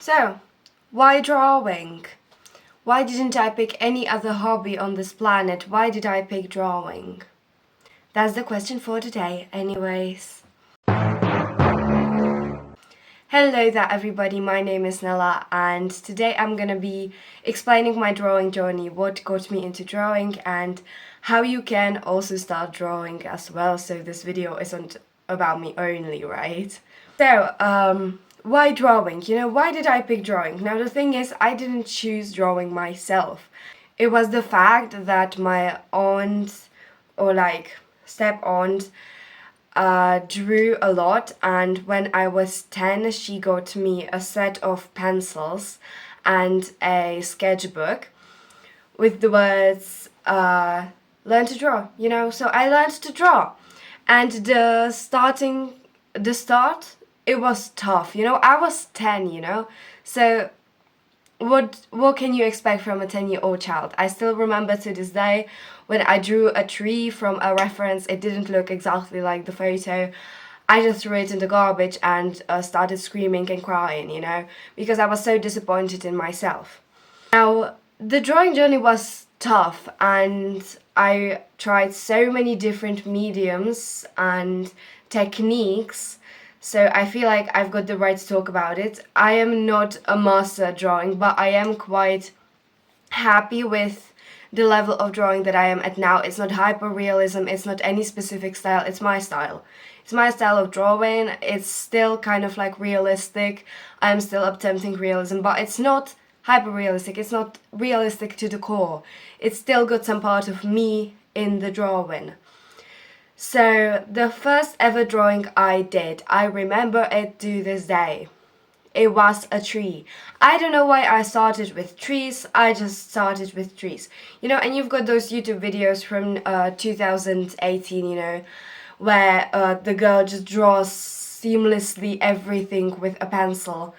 So, why drawing? Why didn't I pick any other hobby on this planet? Why did I pick drawing? That's the question for today, anyways. Hello there everybody, my name is Nela and today I'm gonna be explaining my drawing journey, what got me into drawing and how you can also start drawing as well, so this video isn't about me only, right? So, why drawing? Why did I pick drawing? Now the thing is, I didn't choose drawing myself. It was the fact that my aunt or step-aunt drew a lot, and when I was 10 she got me a set of pencils and a sketchbook with the words learn to draw, so I learned to draw. And the start, it was tough, I was 10, so what can you expect from a 10-year-old child? I still remember to this day when I drew a tree from a reference. It didn't look exactly like the photo. I just threw it in the garbage and started screaming and crying, because I was so disappointed in myself. Now, the drawing journey was tough and I tried so many different mediums and techniques, so I feel like I've got the right to talk about it. I am not a master at drawing, but I am quite happy with the level of drawing that I am at now. It's not hyper-realism, it's not any specific style, it's my style. It's my style of drawing, it's still kind of like realistic, I'm still attempting realism, but it's not hyper-realistic, it's not realistic to the core. It's still got some part of me in the drawing. So the first ever drawing I did, I remember it to this day. It was a tree. I don't know why I started with trees, I just started with trees. And you've got those YouTube videos from 2018, where the girl just draws seamlessly everything with a pencil.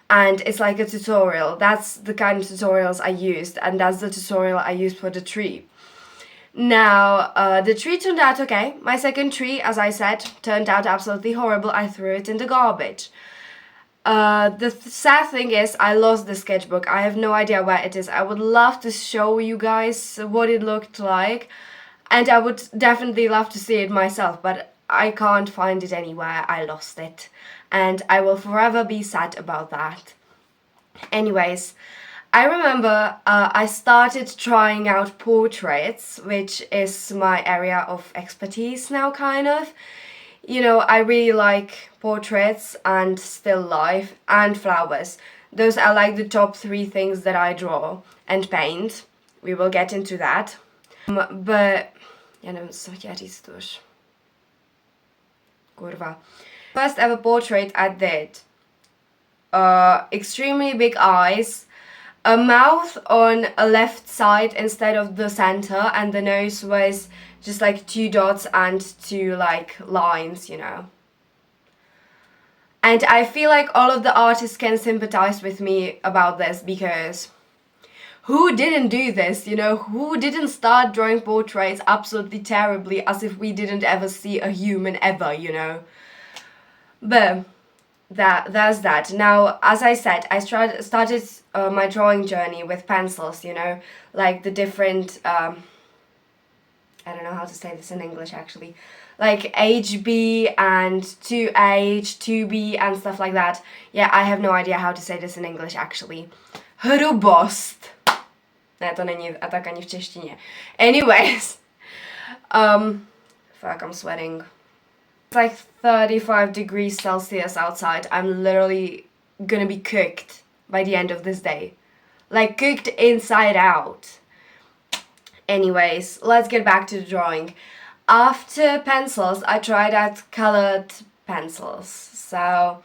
And it's like a tutorial. That's the kind of tutorials I used, and that's the tutorial I used for the tree. Now, the tree turned out okay. My second tree, as I said, turned out absolutely horrible. I threw it in the garbage. The sad thing is, I lost the sketchbook. I have no idea where it is. I would love to show you guys what it looked like, and I would definitely love to see it myself, but I can't find it anywhere. I lost it, and I will forever be sad about that. Anyways, I remember I started trying out portraits, which is my area of expertise now, kind of. I really like portraits and still life and flowers. Those are like the top 3 things that I draw and paint. We will get into that. But, ja nevím, co chtěla říct už. Kurva. First ever portrait I did. Extremely big eyes, a mouth on a left side instead of the center, and the nose was just like 2 dots and 2 lines, And I feel like all of the artists can sympathize with me about this, because who didn't do this, Who didn't start drawing portraits absolutely terribly, as if we didn't ever see a human ever, But that's that. Now, as I said, I started my drawing journey with pencils, like the different, I don't know how to say this in English actually, like HB and 2H, 2B and stuff like that. Yeah, I have no idea how to say this in English actually. Hrubost. Ne, to není a tak ani v češtině. Anyways, fuck, I'm sweating. It's like 35 degrees Celsius outside. I'm literally gonna be cooked by the end of this day. Like, cooked inside out. Anyways, let's get back to the drawing. After pencils, I tried out colored pencils. So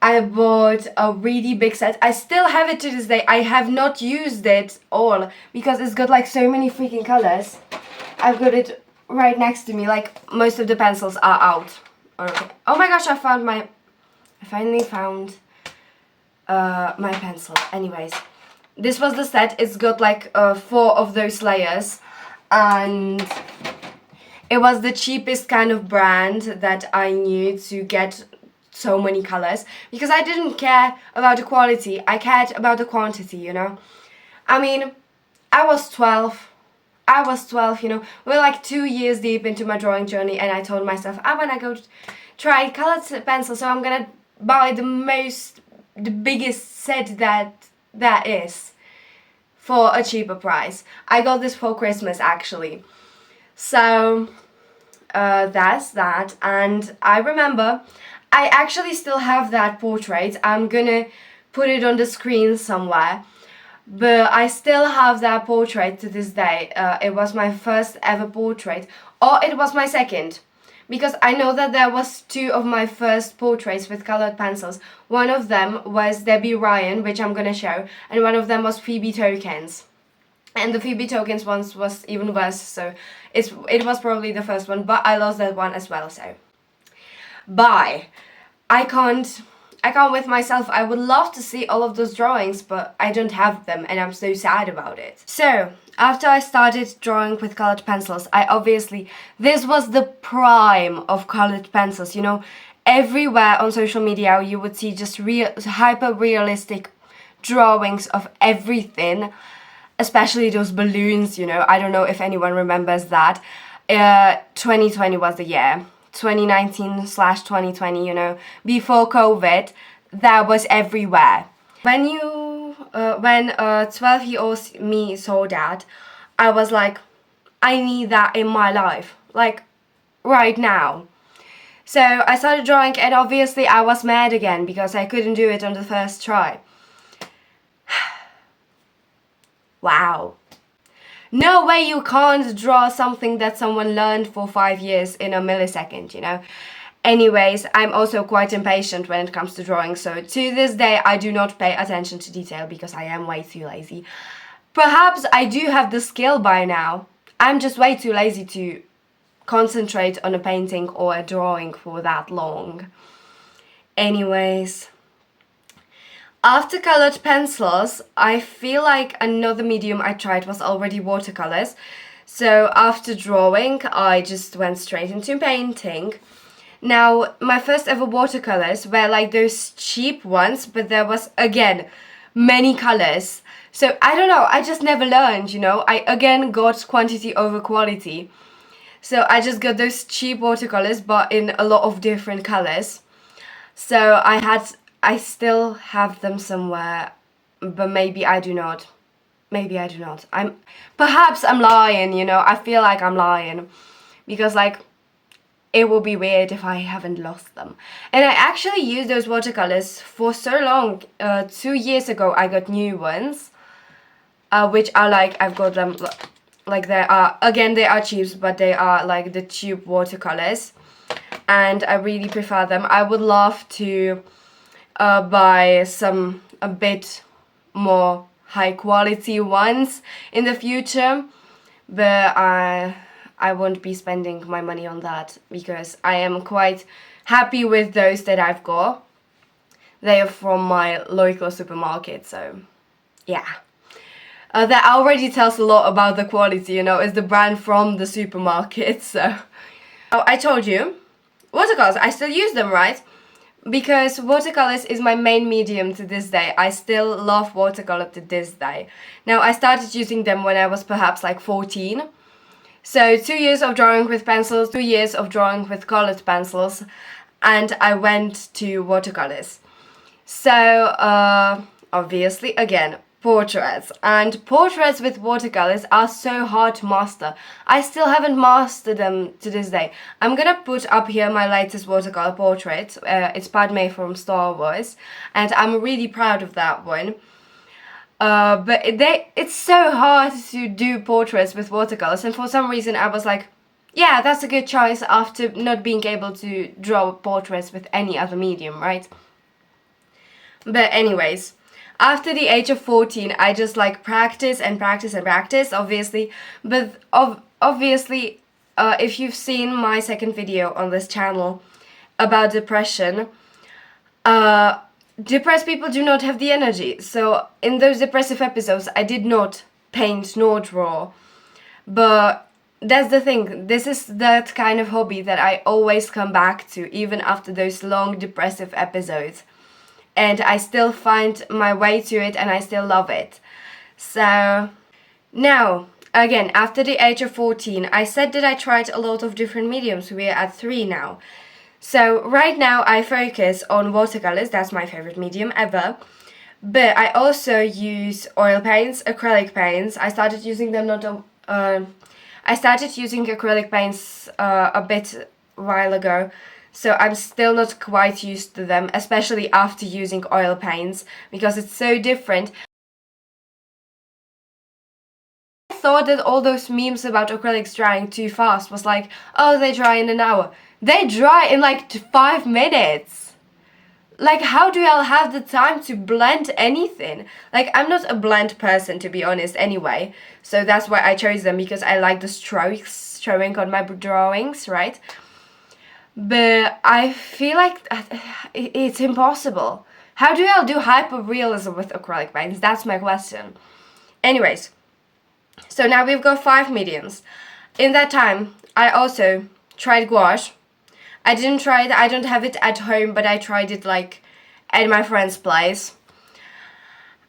I bought a really big set. I still have it to this day. I have not used it all because it's got like so many freaking colors. I've got it right next to me. Like, most of the pencils are out. Okay. Oh my gosh, I finally found my pencil. Anyways, this was the set. It's got like 4 of those layers, and it was the cheapest kind of brand that I knew to get so many colors because I didn't care about the quality, I cared about the quantity, you know. I mean, I was 12, you know. We're like 2 years deep into my drawing journey, and I told myself I wanna go try colored pencils, so I'm gonna buy the biggest set that is for a cheaper price. I got this for Christmas actually. So that's that. And I remember I actually still have that portrait. I'm gonna put it on the screen somewhere. But I still have that portrait to this day. It was my first ever portrait, or it was my second, because I know that there was 2 of my first portraits with colored pencils. One of them was Debbie Ryan, which I'm gonna show, and one of them was Phoebe Tokens. And the Phoebe Tokens one was even worse, so it was probably the first one, but I lost that one as well, so bye. I can't with myself. I would love to see all of those drawings, but I don't have them, and I'm so sad about it. So after I started drawing with colored pencils, this was the prime of colored pencils, you know. Everywhere on social media you would see just hyper realistic drawings of everything, especially those balloons, you know. I don't know if anyone remembers that. 2020 was the year. 2019/2020, you know, before COVID, that was everywhere. When 12-year-old me saw that, I was like, I need that in my life, like right now. So I started drawing, and obviously I was mad again because I couldn't do it on the first try. Wow. No way you can't draw something that someone learned for 5 years in a millisecond, you know. Anyways, I'm also quite impatient when it comes to drawing, so to this day I do not pay attention to detail because I am way too lazy. Perhaps I do have the skill by now. I'm just way too lazy to concentrate on a painting or a drawing for that long. Anyways, after colored pencils, I feel like another medium I tried was already watercolors. So after drawing, I just went straight into painting. Now, my first ever watercolors were like those cheap ones, but there was, again, many colors. So I don't know, I just never learned, you know. I again got quantity over quality. So I just got those cheap watercolors, but in a lot of different colors. So I still have them somewhere, but maybe I do not. Maybe I do not. Perhaps I'm lying, you know. I feel like I'm lying because, like, it would be weird if I haven't lost them. And I actually used those watercolors for so long. 2 years ago, I got new ones, which are like, I've got them, like they are cheap, but they are like the tube watercolors. And I really prefer them. I would love to buy a bit more high quality ones in the future, but I won't be spending my money on that because I am quite happy with those that I've got. They are from my local supermarket, so yeah. That already tells a lot about the quality, you know. It's the brand from the supermarket, so. Oh, I told you, watercolors, I still use them, right? Because watercolors is my main medium to this day. I still love watercolor to this day. Now, I started using them when I was perhaps like 14. So 2 years of drawing with pencils, 2 years of drawing with colored pencils, and I went to watercolors. So, obviously, again, portraits. And portraits with watercolors are so hard to master. I still haven't mastered them to this day. I'm gonna put up here my latest watercolor portrait. It's Padme from Star Wars, and I'm really proud of that one. But it's so hard to do portraits with watercolors, and for some reason I was like, yeah, that's a good choice after not being able to draw portraits with any other medium, right? But anyways, after the age of 14, I just like practice and practice and practice, obviously. But obviously, if you've seen my second video on this channel about depression, depressed people do not have the energy. So in those depressive episodes, I did not paint nor draw. But that's the thing. This is that kind of hobby that I always come back to, even after those long depressive episodes. And I still find my way to it and I still love it. So now, again, after the age of 14, I said that I tried a lot of different mediums. We're at 3 now. So right now I focus on watercolors. That's my favorite medium ever. But I also use oil paints, acrylic paints. I started using them I started using acrylic paints a bit while ago, so I'm still not quite used to them, especially after using oil paints, because it's so different. I thought that all those memes about acrylics drying too fast was like, oh, they dry in an hour. They dry in like 5 minutes. Like, how do I have the time to blend anything? Like, I'm not a blend person, to be honest, anyway. So that's why I chose them, because I like the strokes showing on my drawings, right? But I feel like it's impossible. How do I do hyper-realism with acrylic paints? That's my question. Anyways, so now we've got 5 mediums. In that time, I also tried gouache. I didn't try it, I don't have it at home, but I tried it like at my friend's place.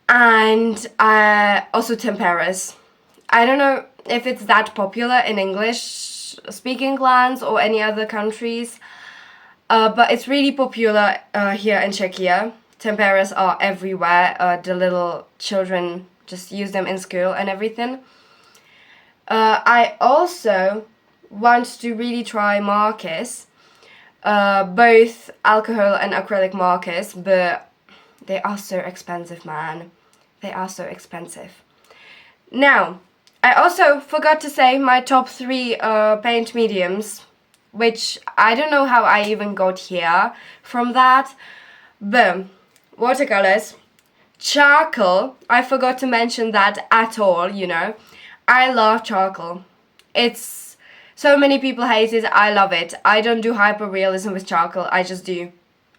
And also temperas. I don't know if it's that popular in English speaking lands or any other countries, but it's really popular here in Czechia. Temperas are everywhere. The little children just use them in school and everything. I also want to really try markers. Both alcohol and acrylic markers, but they are so expensive, man. They are so expensive. Now, I also forgot to say my top 3 paint mediums, which I don't know how I even got here from that. But watercolors, charcoal, I forgot to mention that at all, you know. I love charcoal. So many people hate it, I love it. I don't do hyper-realism with charcoal, I just do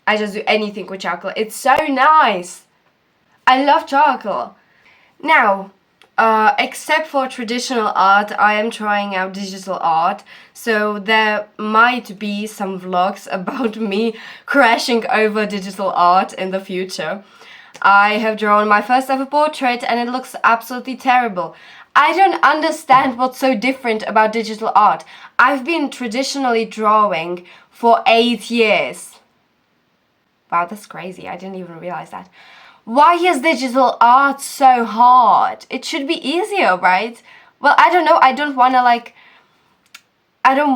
anything with charcoal. It's so nice. I love charcoal. Now, except for traditional art, I am trying out digital art. So there might be some vlogs about me crashing over digital art in the future. I have drawn my first ever portrait and it looks absolutely terrible. I don't understand what's so different about digital art. I've been traditionally drawing for 8 years. Wow, that's crazy. I didn't even realize that. Why is digital art so hard? It should be easier, right? Well, I don't know. I don't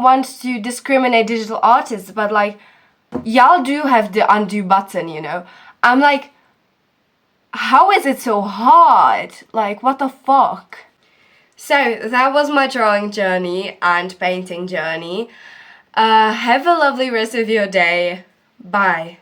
want to discriminate digital artists, but like, y'all do have the undo button, you know? I'm like, how is it so hard? Like, what the fuck? So that was my drawing journey and painting journey. Have a lovely rest of your day. Bye.